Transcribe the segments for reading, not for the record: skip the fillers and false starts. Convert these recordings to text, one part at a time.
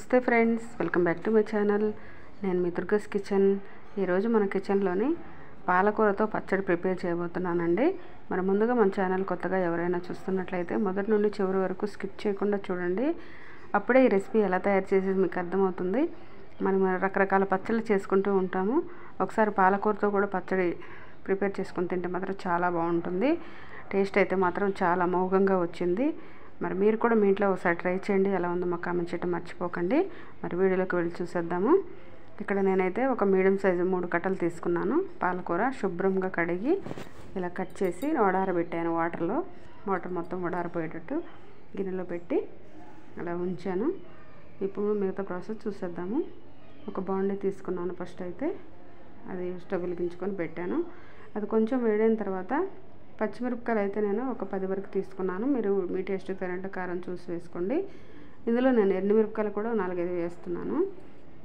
నమస్తే friends, welcome back to my channel. నేను మీ దుర్గస్ kitchen. ఈరోజు మన కిచెన్లోని పాలకూరతో పచ్చడి ప్రిపేర్ చేయబోతున్నానండి. మరి ముందుగా మన ఛానల్ కొత్తగా ఎవరైనా చూస్తున్నట్లయితే మొదటి నుండి చివరి వరకు స్కిప్ చేయకుండా చూడండి. అప్పుడే ఈ రెసిపీ ఎలా తయారు చేసేది మీకు అర్థమవుతుంది. మనం రకరకాల పచ్చళ్ళు చేసుకుంటూ ఉంటాము. ఒకసారి పాలకూరతో కూడా పచ్చడి ప్రిపేర్ చేసుకుని తింటే మాత్రం చాలా బాగుంటుంది. టేస్ట్ అయితే మాత్రం చాలా అమోఘంగా వచ్చింది. మరి మీరు కూడా మీ ఇంట్లో ఒకసారి ట్రై చేయండి. ఎలా ఉందో మాకు కామెంట్ చేయడం మర్చిపోకండి. మరి వీడియోలోకి వెళ్ళి చూసేద్దాము. ఇక్కడ నేనైతే ఒక మీడియం సైజు 3 కట్టలు తీసుకున్నాను. పాలకూర శుభ్రంగా కడిగి ఇలా కట్ చేసి వడారబెట్టాను. వాటర్ మొత్తం వడారిపోయేటట్టు గిన్నెలో పెట్టి అలా ఉంచాను. ఇప్పుడు మిగతా ప్రాసెస్ చూసేద్దాము. ఒక బాండీ తీసుకున్నాను. ఫస్ట్ అయితే అది స్టవ్ వెలిగించుకొని పెట్టాను. అది కొంచెం వేడైన తర్వాత పచ్చిమిరపకాయలు అయితే నేను ఒక 10 వరకు తీసుకున్నాను. మీరు మీ టేస్ట్ తగినట్టు కారం చూసి వేసుకోండి. ఇందులో నేను ఎండుమిరపకాయలు కూడా 4-5 వేస్తున్నాను.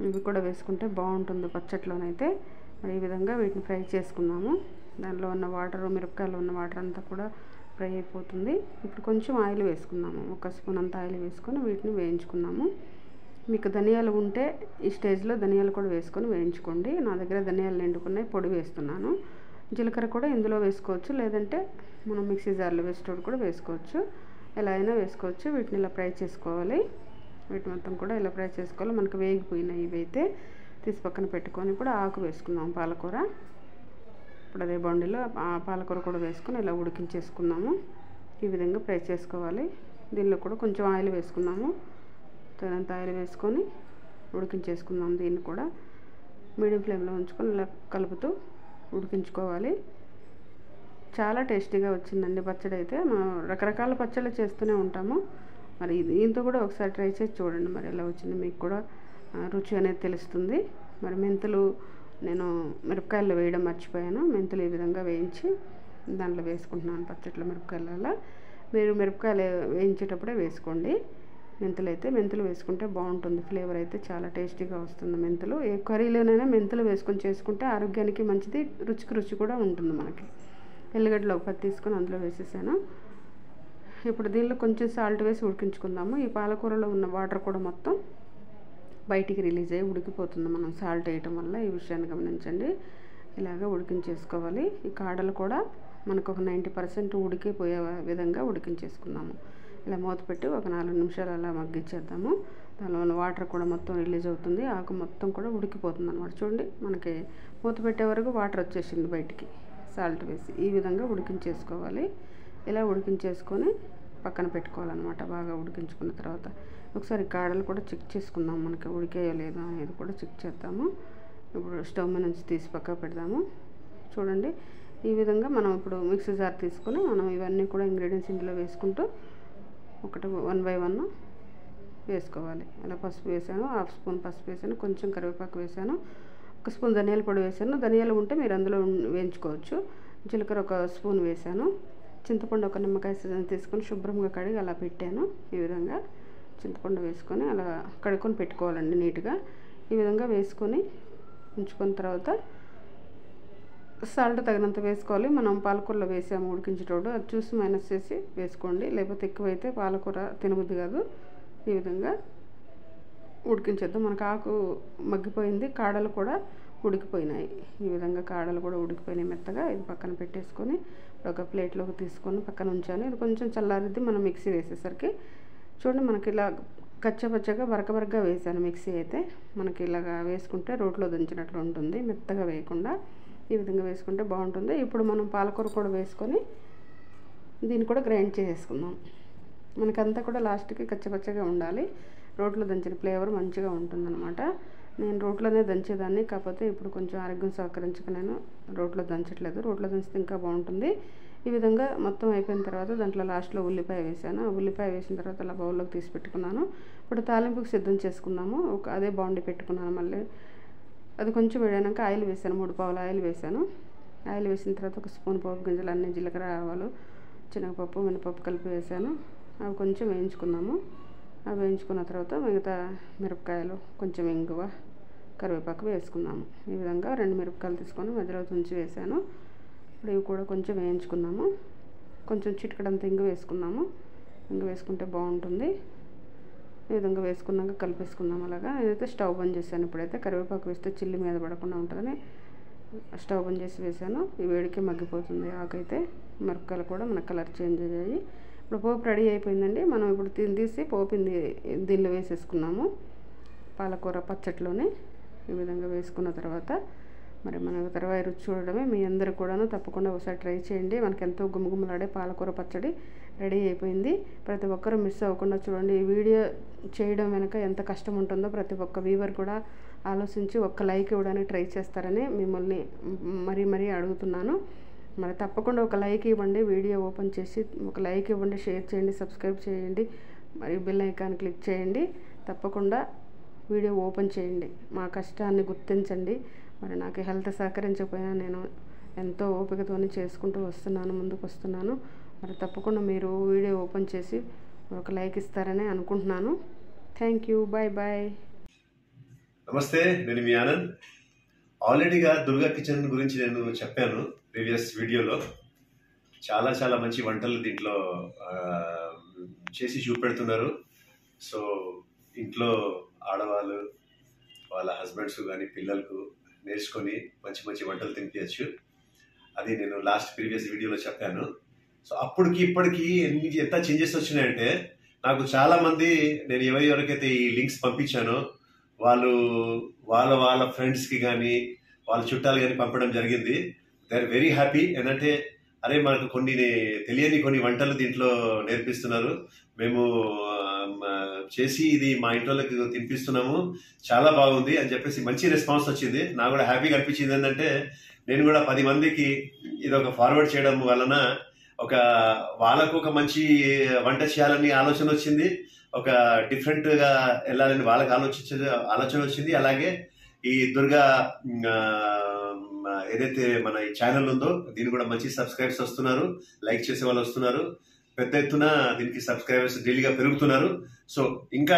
ఇవి కూడా వేసుకుంటే బాగుంటుంది పచ్చట్లోనైతే. మరి ఈ విధంగా వీటిని ఫ్రై చేసుకున్నాము. దానిలో ఉన్న వాటర్, మిరపకాయలు ఉన్న వాటర్ అంతా కూడా ఫ్రై అయిపోతుంది. ఇప్పుడు కొంచెం ఆయిల్ వేసుకున్నాము. 1 స్పూన్ అంత ఆయిల్ వేసుకొని వీటిని వేయించుకున్నాము. మీకు ధనియాలు ఉంటే ఈ స్టేజ్లో ధనియాలు కూడా వేసుకొని వేయించుకోండి. నా దగ్గర ధనియాలు నిండుకున్నాయి, పొడి వేస్తున్నాను. జీలకర్ర కూడా ఇందులో వేసుకోవచ్చు, లేదంటే మనం మిక్సీ జార్లో వేసేటప్పుడు కూడా వేసుకోవచ్చు. ఎలా అయినా వేసుకోవచ్చు. వీటిని ఇలా ఫ్రై చేసుకోవాలి. వీటి మొత్తం కూడా ఇలా ఫ్రై చేసుకోవాలి. మనకు వేగిపోయినాయి ఇవైతే తీసి పక్కన పెట్టుకొని ఇప్పుడు ఆకు వేసుకుందాం. పాలకూర ఇప్పుడు అదే బండిలో పాలకూర కూడా వేసుకొని ఇలా ఉడికించేసుకున్నాము. ఈ విధంగా ఫ్రై చేసుకోవాలి. దీనిలో కూడా కొంచెం ఆయిల్ వేసుకున్నాము. తగినంత ఆయిల్ వేసుకొని ఉడికించేసుకుందాం. దీన్ని కూడా మీడియం ఫ్లేమ్లో ఉంచుకొని ఇలా కలుపుతూ ఉడికించుకోవాలి. చాలా టేస్టీగా వచ్చిందండి పచ్చడి అయితే. మనం రకరకాల పచ్చళ్ళు చేస్తూనే ఉంటాము. మరి దీంతో కూడా ఒకసారి ట్రై చేసి చూడండి. మరి ఎలా వచ్చింది మీకు కూడా రుచి అనేది తెలుస్తుంది. మరి మెంతులు నేను మిరపకాయల్లో వేయడం మర్చిపోయాను. మెంతులు ఈ విధంగా వేయించి దాంట్లో వేసుకుంటున్నాను పచ్చట్లో. మిరపకాయల మీరు మిరపకాయలు వేయించేటప్పుడే వేసుకోండి. మెంతులు వేసుకుంటే బాగుంటుంది. ఫ్లేవర్ అయితే చాలా టేస్టీగా వస్తుంది. మెంతులు ఏ కర్రీలోనైనా మెంతులు వేసుకొని చేసుకుంటే ఆరోగ్యానికి మంచిది, రుచి కూడా ఉంటుంది మనకి. ఎల్లిగడ్డలు ఒక 10 తీసుకొని అందులో వేసేసాను. ఇప్పుడు దీనిలో కొంచెం సాల్ట్ వేసి ఉడికించుకుందాము. ఈ పాలకూరలో ఉన్న వాటర్ కూడా మొత్తం బయటికి రిలీజ్ అయ్యి ఉడికిపోతుంది మనం సాల్ట్ వేయటం వల్ల. ఈ విషయాన్ని గమనించండి. ఇలాగ ఉడికించేసుకోవాలి. ఈ కాడలు కూడా మనకు ఒక 90% ఉడికిపోయే విధంగా ఉడికించేసుకున్నాము. ఇలా మూత పెట్టి ఒక 4 నిమిషాలు అలా మగ్గించేద్దాము. దానిలో ఉన్న వాటర్ కూడా మొత్తం రిలీజ్ అవుతుంది. ఆకు మొత్తం కూడా ఉడికిపోతుంది అన్నమాట. చూడండి, మనకి మూత పెట్టే వరకు వాటర్ వచ్చేసింది బయటికి సాల్ట్ వేసి. ఈ విధంగా ఉడికించేసుకోవాలి. ఇలా ఉడికించేసుకొని పక్కన పెట్టుకోవాలన్నమాట. బాగా ఉడికించుకున్న తర్వాత ఒకసారి కాడలు కూడా చెక్ చేసుకుందాం. మనకి ఉడికేయో లేదో అనేది కూడా చెక్ చేద్దాము. ఇప్పుడు స్టవ్ మీద నుంచి తీసి పక్క పెడదాము. చూడండి, ఈ విధంగా మనం ఇప్పుడు మిక్సీ జార్ తీసుకొని మనం ఇవన్నీ కూడా ఇంగ్రీడియంట్స్ ఇందులో వేసుకుంటూ ఒకటి 1 బై 1 వేసుకోవాలి. అలా పసుపు వేసాను, 1/2 స్పూన్ పసుపు వేసాను, కొంచెం కరివేపాకు వేసాను, 1 స్పూన్ ధనియాల పొడి వేసాను. ధనియాలు ఉంటే మీరు అందులో వేయించుకోవచ్చు. జీలకర్ర 1 స్పూన్ వేసాను. చింతపండు 1 నిమ్మకాయ సీజన్ తీసుకొని శుభ్రంగా కడిగి అలా పెట్టాను. ఈ విధంగా చింతపండు వేసుకొని అలా కడుక్కొని పెట్టుకోవాలండి నీట్గా. ఈ విధంగా వేసుకొని ఉంచుకున్న తర్వాత సాల్ట్ తగినంత వేసుకోవాలి. మనం పాలకూరలో వేసాము ఉడికించేటప్పుడు, అది చూసి మైనస్ చేసి వేసుకోండి. లేకపోతే ఎక్కువైతే పాలకూర తినబుద్ది కాదు. ఈ విధంగా ఉడికించేద్దాం. మనకు ఆకు మగ్గిపోయింది, కాడలు కూడా ఉడికిపోయినాయి. ఈ విధంగా కాడలు కూడా ఉడికిపోయినాయి మెత్తగా. ఇది పక్కన పెట్టేసుకొని ఒక ప్లేట్లోకి తీసుకొని పక్కన ఉంచాను. ఇది కొంచెం చల్లారిద్ది మనం మిక్సీ వేసేసరికి. చూడండి, మనకి ఇలా కచ్చపచ్చగా బరకబరకగా వేసాను మిక్సీ అయితే. మనకి ఇలాగా వేసుకుంటే రోట్లో దంచినట్లు ఉంటుంది, మెత్తగా వేయకుండా. ఈ విధంగా వేసుకుంటే బాగుంటుంది. ఇప్పుడు మనం పాలకూర కూడా వేసుకొని దీన్ని కూడా గ్రైండ్ చేసేసుకుందాం. మనకంతా కూడా లాస్ట్కి కచ్చపచ్చగా ఉండాలి. రోట్లో దంచిన ఫ్లేవర్ మంచిగా ఉంటుందన్నమాట. నేను రోట్లోనే దంచేదాన్ని, కాకపోతే ఇప్పుడు కొంచెం ఆరోగ్యం సహకరించక నేను రోట్లో దంచట్లేదు. రోట్లో దంచితే ఇంకా బాగుంటుంది. ఈ విధంగా మొత్తం అయిపోయిన తర్వాత దాంట్లో లాస్ట్లో ఉల్లిపాయ వేసాను. ఉల్లిపాయ వేసిన తర్వాత అలా బౌల్లోకి తీసి పెట్టుకున్నాను. ఇప్పుడు తాలింపుకి సిద్ధం చేసుకుందాము. అదే బాండి పెట్టుకున్నాను. మళ్ళీ అది కొంచెం వేడాక ఆయిల్ వేసాను. 3 పావుల ఆయిల్ వేసాను. ఆయిల్ వేసిన తర్వాత 1 స్పూన్ పోపు గింజలు, అన్ని జీలకర్ర, ఆవాలు, శనగపప్పు, మినపప్పు కలిపి వేసాను. అవి కొంచెం వేయించుకున్నాము. అవి వేయించుకున్న తర్వాత మిగతా మిరపకాయలు, కొంచెం ఇంగువ, కరివేపాకు వేసుకున్నాము. ఈ విధంగా 2 మిరపకాయలు తీసుకొని మధ్యలో తుంచి వేసాను. ఇప్పుడు ఇవి కూడా కొంచెం వేయించుకున్నాము. కొంచెం చిటికడంత ఇంగు వేసుకున్నాము. ఇంగు వేసుకుంటే బాగుంటుంది. ఈ విధంగా వేసుకున్నాక కలిపేసుకుందాం. అలాగా నేనైతే స్టవ్ బంద్ చేశాను. ఇప్పుడైతే కరివేపాకు వేస్తే చిల్లి మీద పడకుండా ఉంటుందని స్టవ్ బంద్ చేసి వేసాను. ఈ వేడికి మగ్గిపోతుంది ఆకైతే. మిరపకాయలు కూడా మన కలర్ చేంజ్ అయ్యాయి. ఇప్పుడు పోపు రెడీ అయిపోయిందండి. మనం ఇప్పుడు తీసి పోపింది దీనిలో వేసేసుకున్నాము. పాలకూర పచ్చట్లోనే ఈ విధంగా వేసుకున్న తర్వాత మరి మన తర్వాత రుచి చూడడమే. మీ అందరూ కూడాను తప్పకుండా ఒకసారి ట్రై చేయండి. మనకి ఎంతో గుమగుమలాడే పాలకూర పచ్చడి రెడీ అయిపోయింది. ప్రతి ఒక్కరూ మిస్ అవ్వకుండా చూడండి. ఈ వీడియో చేయడం వెనుక ఎంత కష్టం ఉంటుందో ప్రతి ఒక్క వ్యూవర్ కూడా ఆలోచించి ఒక్క లైక్ ఇవ్వడానికి ట్రై చేస్తారని మిమ్మల్ని మరీ అడుగుతున్నాను. మరి తప్పకుండా ఒక లైక్ ఇవ్వండి. వీడియో ఓపెన్ చేసి ఒక లైక్ ఇవ్వండి, షేర్ చేయండి, సబ్స్క్రైబ్ చేయండి, మరియు బెల్ ఐకాన్ క్లిక్ చేయండి. తప్పకుండా వీడియో ఓపెన్ చేయండి. మా కష్టాన్ని గుర్తించండి. మరి నాకు హెల్త్ సహకరించకపోయినా నేను ఎంతో ఓపికతో చేసుకుంటూ ముందుకు వస్తున్నాను. మరి తప్పకుండా మీరు వీడియో ఓపెన్ చేసి ఒక లైక్ ఇస్తారని అనుకుంటున్నాను. Thank you. Bye bye. నమస్తే, నేను మీ ఆనంద్. ఆల్రెడీగా దుర్గా కిచెన్ గురించి నేను చెప్పాను ప్రీవియస్ వీడియోలో. చాలా మంచి వంటలు దీంట్లో చేసి చూపెడుతున్నారు. సో ఇంట్లో ఆడవాళ్ళు వాళ్ళ హస్బెండ్స్ కానీ పిల్లలకు నేర్చుకొని మంచి వంటలు తినిపించచ్చు. అది నేను ప్రీవియస్ వీడియోలో చెప్పాను. సో అప్పటికి ఇప్పటికి ఎంత చేంజెస్ వచ్చినాయంటే, నాకు చాలామంది నేను ఎవరికైతే ఈ లింక్స్ పంపించానో వాళ్ళ ఫ్రెండ్స్కి కానీ వాళ్ళ చుట్టాలు కానీ పంపడం జరిగింది. They are very happy. ఏంటంటే అరే మనకు తెలియని కొన్ని వంటలు దీంట్లో నేర్పిస్తున్నారు, మేము చేసి ఇది మా ఇంట్లోకి తినిపిస్తున్నాము, చాలా బాగుంది అని చెప్పేసి మంచి రెస్పాన్స్ వచ్చింది. నాకు కూడా హ్యాపీగా అనిపించింది. ఏంటంటే నేను కూడా 10 మందికి ఇది ఒక ఫార్వర్డ్ చేయడం వలన వాళ్ళకు ఒక మంచి వంట చేయాలని ఆలోచన వచ్చింది, ఒక డిఫరెంట్గా వెళ్ళాలని వాళ్ళకి ఆలోచన వచ్చింది. అలాగే ఈ దుర్గా ఏదైతే మన ఈ ఛానల్ ఉందో దీనికి కూడా మంచి సబ్స్క్రైబర్స్ వస్తున్నారు, లైక్ చేసే వాళ్ళు వస్తున్నారు, పెద్ద ఎత్తున దీనికి సబ్స్క్రైబర్స్ డైలీగా పెరుగుతున్నారు. సో ఇంకా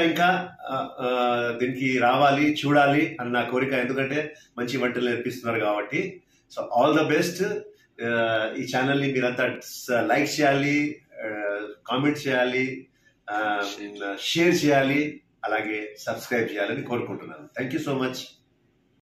దీనికి రావాలి, చూడాలి అని నా కోరిక. ఎందుకంటే మంచి వంటలు నేర్పిస్తున్నారు కాబట్టి. So all the best. ఈ ఛానల్ని మీరంతా లైక్ చేయాలి, కామెంట్ చేయాలి, షేర్ చేయాలి, అలాగే సబ్స్క్రైబ్ చేయాలని కోరుకుంటున్నాను. Thank you so much.